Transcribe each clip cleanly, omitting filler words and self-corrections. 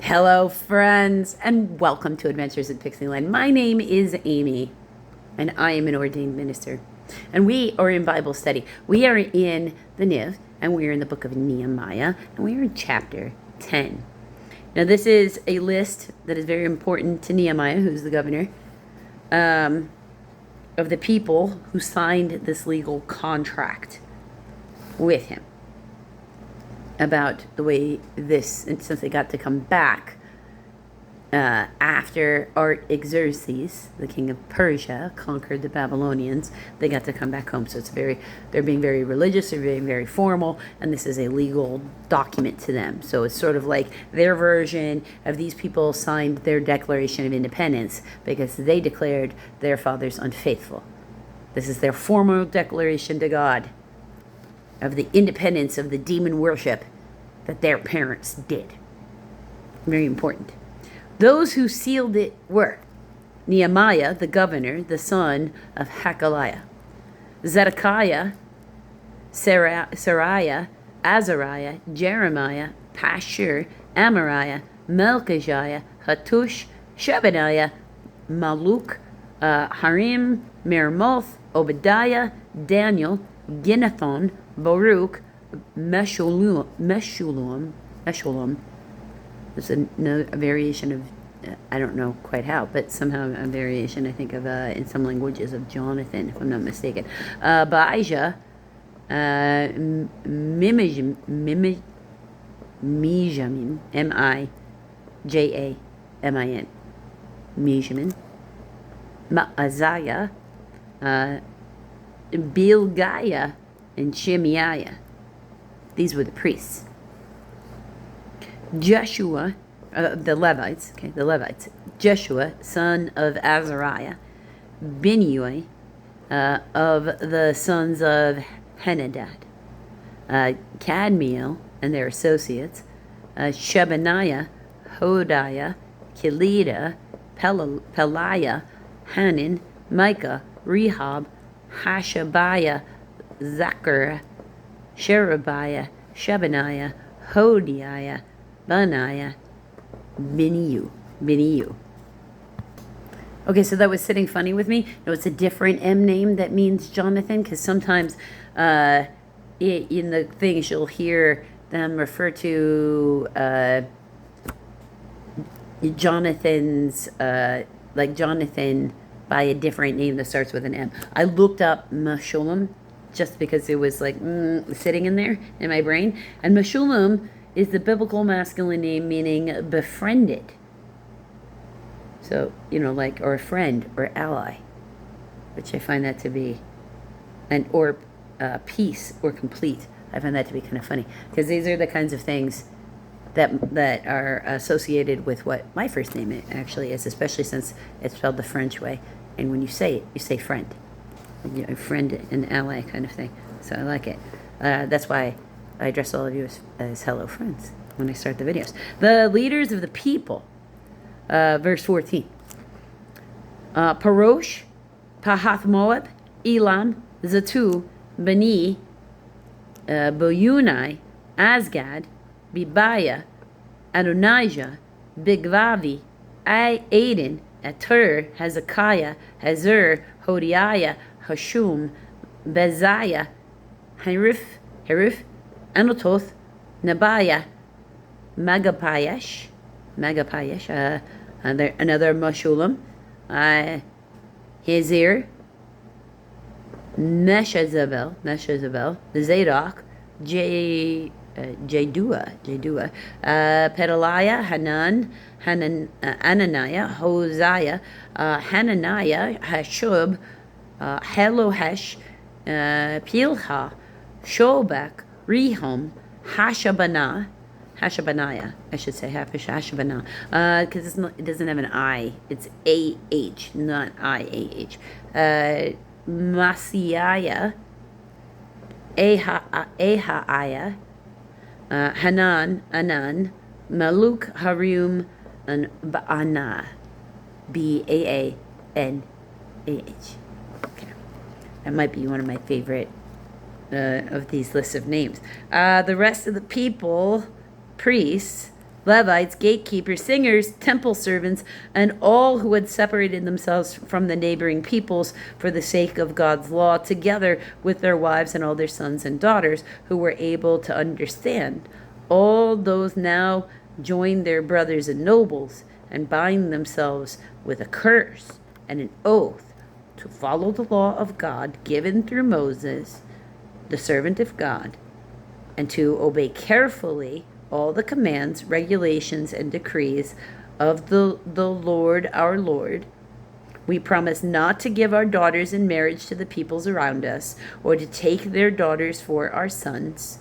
Hello, friends, and welcome to Adventures in Pixieland. My name is Amy, and I am an ordained minister. And we are in Bible study. We are in the NIV, and we are in the book of Nehemiah, and we are in chapter 10. Now, this is a list that is very important to Nehemiah, who's the governor, of the people who signed this legal contract with him about the way this, and since they got to come back after Artaxerxes, the king of Persia, conquered the Babylonians, they got to come back home. So they're being very religious, they're being very formal, and this is a legal document to them. So it's sort of like their version of these people signed their Declaration of Independence because they declared their fathers unfaithful. This is their formal declaration to God of the independence of the demon worship that their parents did. Very important. Those who sealed it were Nehemiah, the governor, the son of Hakaliah, Zedekiah, Sariah, Azariah, Jeremiah, Pashur, Amariah, Melchiah, Hattush, Shebaniah, Maluk, Harim, Meremoth, Obadiah, Daniel, Ginnethon, Baruch, Meshullam. There's a variation of, I don't know quite how, but somehow a variation, I think, of in some languages of Jonathan, if I'm not mistaken. Baijah, Mijamin, Mijamin, Mijamin, Maaziah, Bilgaiah, and Shemaiah. These were the priests. Jeshua, the Levites, Jeshua, son of Azariah, Binnui, of the sons of Henadad, Kadmiel and their associates, Shebaniah, Hodiah, Kelida, Peliah, Hanan, Micah, Rehab, Hashabiah, Zachariah, Sherebiah, Shebaniah, Hodiah, Benaiah, Beniu. Okay, so that was sitting funny with me. No, it's a different M name that means Jonathan, because sometimes in the things you'll hear them refer to Jonathan's, like Jonathan by a different name that starts with an M. I looked up Meshullam just because it was like sitting in there in my brain. And Meshullam is the biblical masculine name meaning befriended. So, like, or a friend or ally, which I find that to be, or peace or complete. I find that to be kind of funny because these are the kinds of things that are associated with what my first name actually is, especially since it's spelled the French way. And when you say it, you say friend. A friend and ally kind of thing. So I like it. That's why I address all of you as hello friends when I start the videos. The leaders of the people, verse 14. Parosh, Pahath Moab, Elam, Zatu, Bani, Boyunai, Asgad, Bibiah, Adonijah, Bigvavi, Aden, Atur, Hezekiah, Hazur, Hodiah, Hashum, Beziah, Harif, Anatoth, Nabiah, Magapayesh, another Meshullam, Hazir, Meshezabel, Zadok, Jedua, Pedaliah, Ananiah, Hosea, Hananiah, Hashub, Helohesh, Pilha, Shobek, Rehum, Hashabaniah, I should say Hashabaniah, because it doesn't have an I, it's A-H, not I-A-H. Masiah, Ahaiah, Hanan, Anan, Maluk, Harum, and Ba'ana, B-A-A-N-A-H. Okay. That might be one of my favorite of these lists of names. The rest of the people, priests, Levites, gatekeepers, singers, temple servants, and all who had separated themselves from the neighboring peoples for the sake of God's law, together with their wives and all their sons and daughters who were able to understand. All those now joined their brothers and nobles and bind themselves with a curse and an oath to follow the law of God given through Moses, the servant of God, and to obey carefully all the commands, regulations, and decrees of the Lord our Lord. We promise not to give our daughters in marriage to the peoples around us, or to take their daughters for our sons.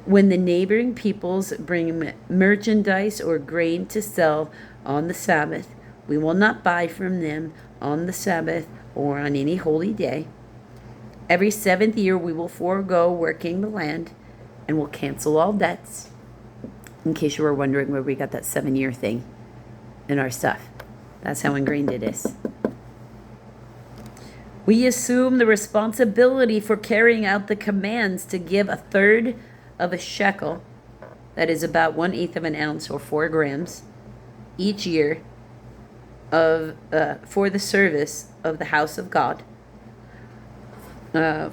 When the neighboring peoples bring merchandise or grain to sell on the Sabbath, we will not buy from them on the Sabbath or on any holy day. Every 7th year we will forego working the land and will cancel all debts. In case you were wondering where we got that 7-year thing in our stuff. That's how ingrained it is. We assume the responsibility for carrying out the commands to give 1/3 of a shekel, that is about 1/8 of an ounce or 4 grams, each year for the service of the house of God,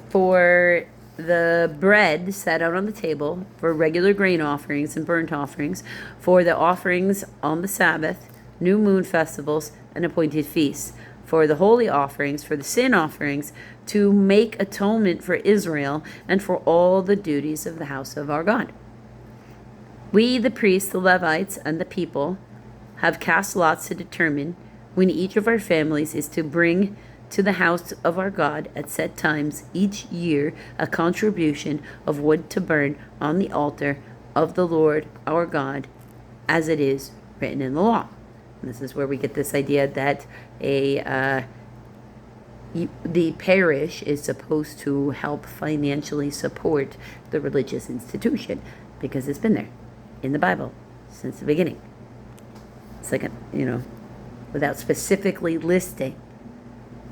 for the bread set out on the table, for regular grain offerings and burnt offerings, for the offerings on the Sabbath, new moon festivals, and appointed feasts, for the holy offerings, for the sin offerings, to make atonement for Israel, and for all the duties of the house of our God. We, the priests, the Levites, and the people, have cast lots to determine when each of our families is to bring to the house of our God at set times each year a contribution of wood to burn on the altar of the Lord our God, as it is written in the law. And this is where we get this idea that the parish is supposed to help financially support the religious institution, because it's been there in the Bible since the beginning. It's like, without specifically listing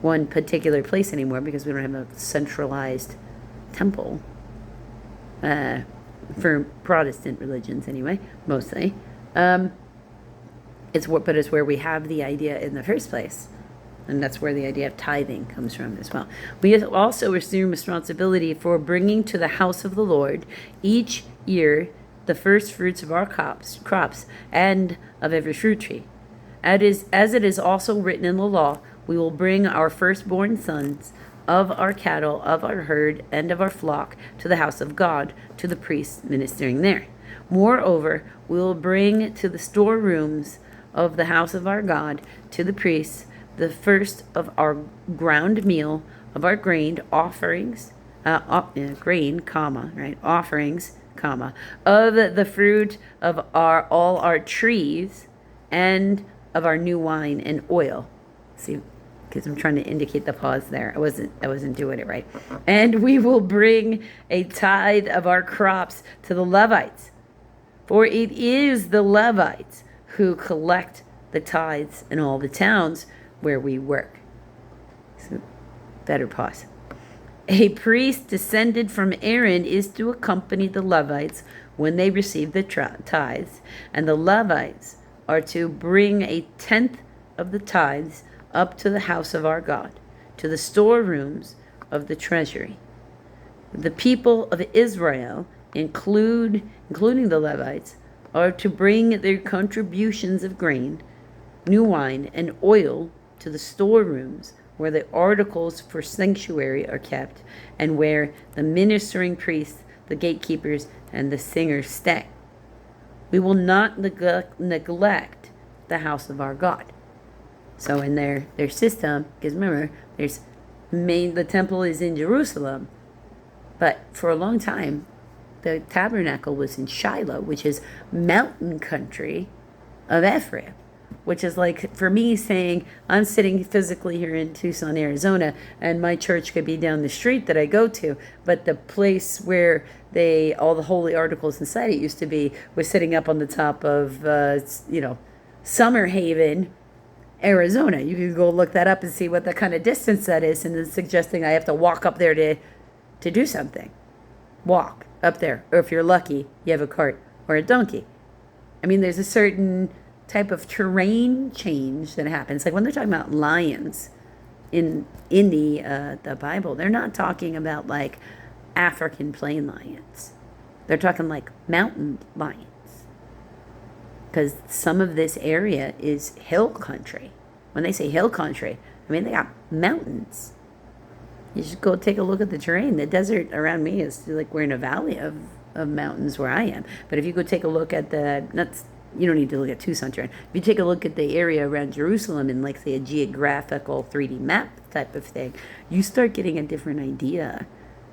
one particular place anymore, because we don't have a centralized temple for Protestant religions anyway, mostly. It's where we have the idea in the first place. And that's where the idea of tithing comes from as well. We also assume responsibility for bringing to the house of the Lord each year the first fruits of our crops and of every fruit tree. As it is also written in the law, we will bring our firstborn sons of our cattle, of our herd, and of our flock to the house of God, to the priests ministering there. Moreover, we will bring to the storerooms of the house of our God, to the priests, the first of our ground meal, of our grain offerings, offerings, of the fruit of all our trees, and of our new wine and oil. See, because I'm trying to indicate the pause there. I wasn't doing it right. And we will bring a tithe of our crops to the Levites, for it is the Levites who collect the tithes in all the towns where we work. So, better pause. A priest descended from Aaron is to accompany the Levites when they receive the tithes, and the Levites are to bring 1/10 of the tithes up to the house of our God, to the storerooms of the treasury. The people of Israel, including the Levites, are to bring their contributions of grain, new wine, and oil to the storerooms where the articles for sanctuary are kept, and where the ministering priests, the gatekeepers, and the singers stay. We will not neglect the house of our God. So in their system, because remember, the temple is in Jerusalem, but for a long time, the tabernacle was in Shiloh, which is mountain country of Ephraim, which is like, for me, saying I'm sitting physically here in Tucson, Arizona, and my church could be down the street that I go to, but the place where all the holy articles inside it used to be was sitting up on the top of, Summer Haven, Arizona. You can go look that up and see what the kind of distance that is, and it's suggesting I have to walk up there to do something. Walk up there, or if you're lucky, you have a cart or a donkey. I mean, there's a certain type of terrain change that happens. Like when they're talking about lions in the Bible, they're not talking about like African plain lions. They're talking like mountain lions. Because some of this area is hill country. When they say hill country, I mean, they got mountains. You should go take a look at the terrain. The desert around me is like we're in a valley of mountains where I am. But if you go take a look at you don't need to look at Tucson terrain. If you take a look at the area around Jerusalem in like say a geographical 3D map type of thing, you start getting a different idea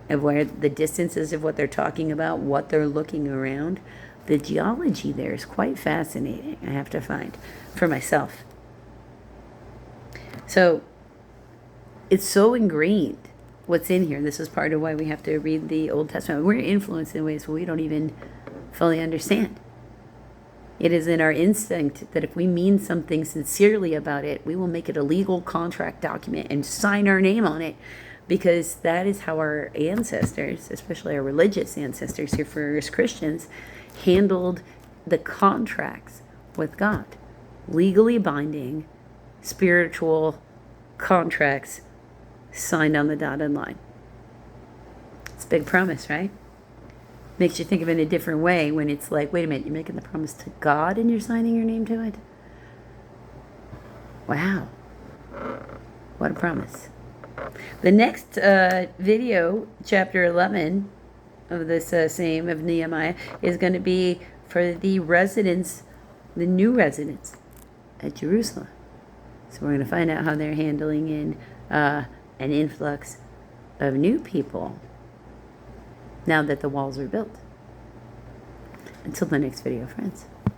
of where the distances of what they're talking about, what they're looking around. The geology there is quite fascinating, I have to find for myself. So it's so ingrained what's in here. This is part of why we have to read the Old Testament. We're influenced in ways we don't even fully understand. It is in our instinct that if we mean something sincerely about it, we will make it a legal contract document and sign our name on it, because that is how our ancestors, especially our religious ancestors here for us Christians, handled the contracts with God. Legally binding, spiritual contracts signed on the dotted line. It's a big promise, right? Makes you think of it in a different way when it's like, wait a minute, you're making the promise to God and you're signing your name to it? Wow. What a promise. The next video, chapter 11 of this same of Nehemiah, is going to be for the residents, the new residents at Jerusalem. So we're going to find out how they're handling in an influx of new people now that the walls are built. Until the next video, friends.